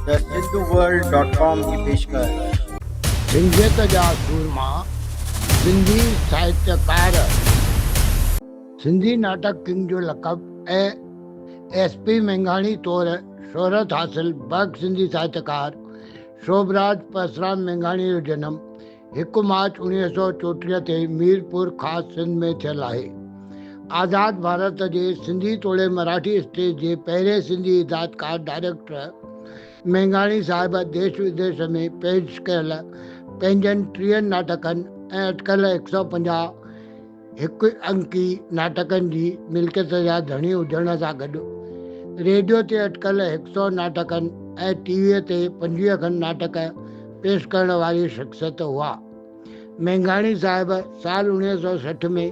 The सिंधुवर्ल्ड.com की पेशकश। सिंधियत जा सूरमा सिंधी साहित्यकार सिंधी नाटक किंग जो लक़ब एसपी मेंघाणी तौर शोहरत हासिल बग सिंधी साहित्यकार शोभराज परसराम मेंघाणी जो जनम 1 मार्च 1934 ते मीरपुर ख़ास सिंध में थियल आहे। आज़ाद भारत जे सिंधी तोड़े मराठी स्टेज जे पहिरें सिंधी हिदायतकार डायरेक्टर मेंघाणी साहिब देश विदेश में पेश कयल पंहिंजनि 30 नाटकनि ऐं अटकल 150 हिकु अंकी नाटकनि जी मिल्कियत जा धणी हुजण सां गॾु रेडियो ते अटकल 100 नाटकनि ऐं टीवीअ ते 25 खनि नाटक पेश करण वारी शख़्सियत हुआ। मेंघाणी साहिब साल 1960 में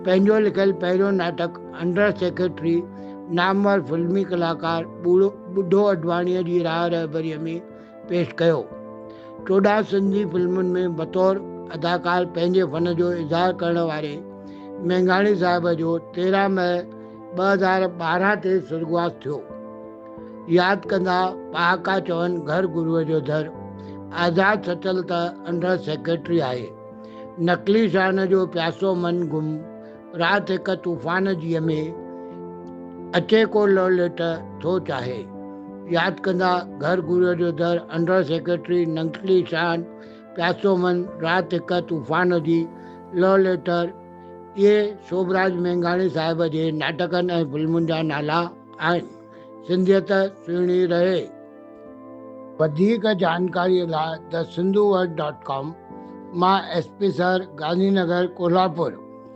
पंहिंजो लिखियल पहिरियों नाटक अंडर सेक्रेटरी नामवर फिल्मी कलाकार बुढ़ो अडवाणीअ जी राह रहबरीअ में पेश कयो। 14 सिंधी फिल्मुनि में बतौर अदाकार पंहिंजे फ़न जो इज़हार करण वारे मेंघाणी साहिब जो 13 मई 2012 ते सुर्गवास थियो। यादि कंदा पहाका चवनि घर गुरुअ जो दर, आज़ाद सचल त अंडर सेक्रेटरी आहे, नकली शान जो प्यासो मन गुम, राति हिक तूफ़ान जीअ में अचे को लव लेटर थो चाहे। यादि कंदा घर गुरुअ जो दर, अंडर सेक्रेटरी, नकली शान, प्यासो मन, राति हिक तूफ़ान जी, लव लेटर, इहे शोभराज मेंघाणी साहिब जे नाटकनि ऐं फिल्मुनि जा नाला आहिनि। सिंधियत सुहिणी रहे। वधीक जानकारीअ लाइ द सिंधुवर्ल्ड.com। मां एसपी सर, गांधीनगर, कोल्हापुर।